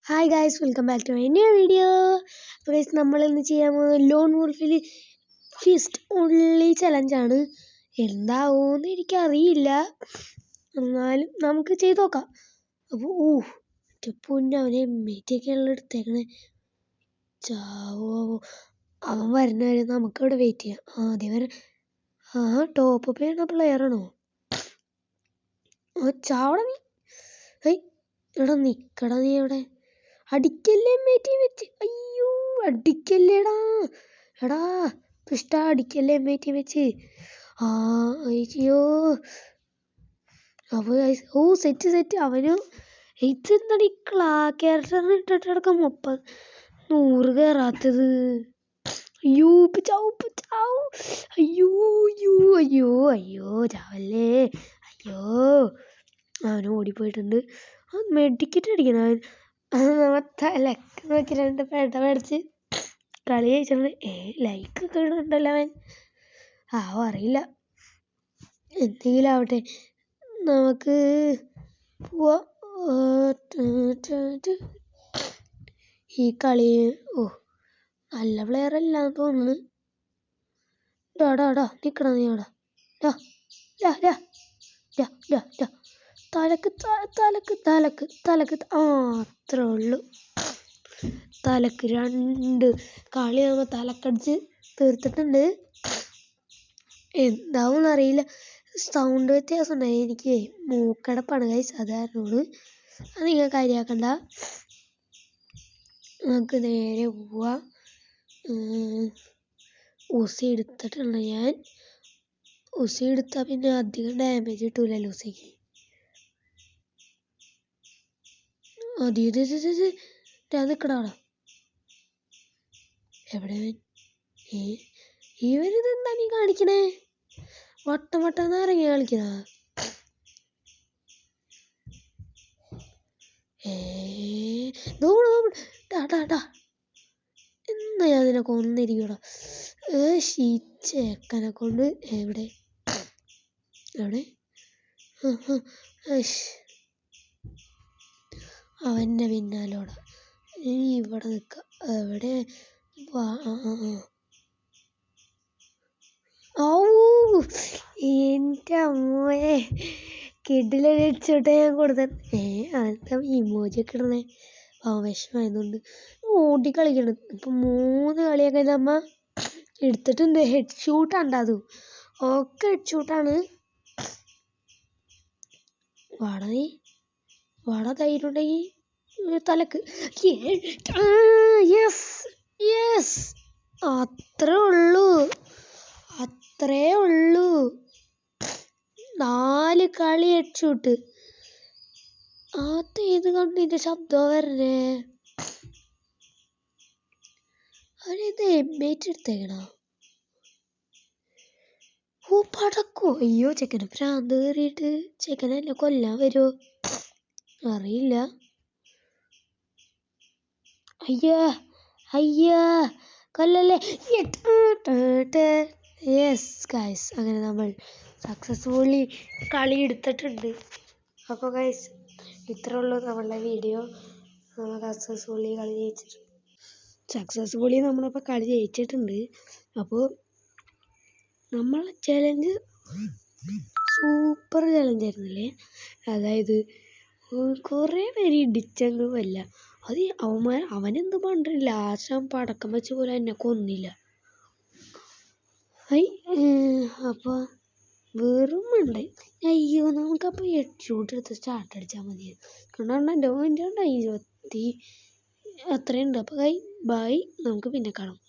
Hi guys, welcome back to my new video. അപ്പോൾ guys, നമ്മൾ ഇന്ന് ചെയ്യാൻ പോകുന്നത് ലോൺ വോൾഫിൽ ഫീസ്റ്റ് ഓൺലി ചലഞ്ചാണ്. എന്താവുമെന്ന് എനിക്കറിയില്ല, എന്നാലും നമുക്ക് ചെയ്ത് നോക്കാം. അപ്പോൾ പൊന്നവനെ മെറ്റിയൊക്കെയുള്ള എടുത്തേക്കണേ. ചാവോ, അവൻ വരുന്നവരെ നമുക്കിവിടെ വെയിറ്റ് ചെയ്യാം. ആദ്യം വരെ ടോപ്പ് അപ്പ് ചെയ്യുന്ന പ്ലെയറാണോ? ചാവട നീ. എടാ നിക്കടാ, നീ എവിടെ? അടിക്കല്ലേ മേറ്റി വെച്ച്. അയ്യോ, അടിക്കല്ലേടാ. എടാ കൃഷ്ണ, അടിക്കല്ലേ മേറ്റി വെച്ച്. അയ്യോ. അപ്പോൾ സെറ്റ് അവന് ഇതെന്താണ് ക്യാരക്ടറിന് ഇട്ടിട്ടടക്കം 100 കയറാത്തത്. അയ്യോ ചാവും. അയ്യോ ചാവല്ലേ. അയ്യോ, അവന് ഓടിപ്പോയിട്ടുണ്ട്. മെഡിക്കറ്റ് അടിക്കണം അവൻ. തലക്ക് നോക്കി 2 പേട്ട മേടിച്ച് കളി ജയിച്ചിട്ടുണ്ട്. ലൈക്ക് ഒക്കെ ഇടുന്നുണ്ടല്ലോ അവൻ. അറിയില്ല, എന്തെങ്കിലും ആവട്ടെ, നമുക്ക് പോവാം. ഈ കളി നല്ല പ്ലെയർ അല്ലാന്ന് തോന്നുന്നു. ഡാ നിക്കടാ നീ അവിടെ. തലക്ക് അത്രേ ഉള്ളു. തലക്ക് 2 കളി നമ്മൾ തലക്കടിച്ച് തീർത്തിട്ടുണ്ട്. എന്താവുമെന്നറിയില്ല, സൗണ്ട് വ്യത്യാസം ഉണ്ടായി. എനിക്ക് മൂക്കടപ്പാണ് ഗൈസ്, അതാരണോട്. അത് നിങ്ങൾ കാര്യമാക്കണ്ട. നമുക്ക് നേരെ പോവാം. ഊസി എടുത്തിട്ടുണ്ട് ഞാൻ. ഊസി എടുത്താൽ പിന്നെ അധികം ഡാമേജ് കിട്ടൂലല്ലോ ഊസിക്ക്. നിക്കടാ. എവിടെ ഇവരിതെന്താ നീ കാണിക്കണേ? വട്ടം ഇറങ്ങി കളിക്കണ. എന്നാ ഞാൻ അതിനെ കൊന്നിരിക്കടാ. ചേക്കനെ കൊണ്ട് എവിടെ അവൻ്റെ പിന്നാലോടാ. ഇനി ഇവിടെ നിൽക്ക. എവിടെ എൻ്റെ അമ്മയെ കിഡിലടിച്ചോട്ടെ ഞാൻ കൊടുത്ത. അതെന്താ ഇമോജിയൊക്കെ ഇടണേ? വിഷമായതുകൊണ്ട് ഓടി കളിക്കണം. ഇപ്പം 3 കളിയൊക്കെ നമ്മ എടുത്തിട്ടുണ്ട്. ഹെഡ് ഷൂട്ടാണ് അതും. ഒക്കെ ഹെഡ് ഷൂട്ടാണ്. വാട ധൈര്യമുണ്ടെങ്കിൽ തലക്ക്. യെസ്, അത്രേ ഉള്ളൂ. 4 കളി ഹെഡ് ഷൂട്ട്. ഇത് കണ്ട് ഇതിന്റെ ശബ്ദം വരണേ. അവനിത് എമ്മേറ്റ് എടുത്തേക്കണോ? പടക്കോ. അയ്യോ, ചെക്കന് ഭ്രാന്ത് കയറിയിട്ട് ചെക്കനെന്നെ കൊല്ലാൻ വരുമോ അറിയില്ല. അയ്യാ കൊല്ലല്ലേ. യെസ് ഗൈസ്, അങ്ങനെ നമ്മൾ സക്സസ്ഫുള്ളി കളി എടുത്തിട്ടുണ്ട്. അപ്പോൾ ഗൈസ്, ഇത്രേ ഉള്ളൂ നമ്മളുടെ വീഡിയോ. സക്സസ്ഫുള്ളി നമ്മളിപ്പോൾ കളി ജയിച്ചിട്ടുണ്ട്. അപ്പോൾ നമ്മളെ ചലഞ്ച് സൂപ്പർ ചലഞ്ചായിരുന്നില്ലേ? അതായത് കുറേ പേര് ഇടിച്ചെങ്കിലുമല്ല, അത് അവനെന്ത് പണ്ടില്ല. ലാസ്റ്റ് അവൻ പടക്കം വെച്ച് പോലും എന്നെ കൊന്നില്ല. അപ്പോൾ വെറും ഉണ്ട്. അയ്യോ, നമുക്കപ്പോൾ ഹെഡ് ഷൂട്ട് എടുത്ത് സ്റ്റാർട്ട് അടിച്ചാൽ മതി. കണ്ടോണ്ട എൻ്റെ 20 അത്രയുണ്ട്. അപ്പോൾ ബൈ, നമുക്ക് പിന്നെ കാണാം.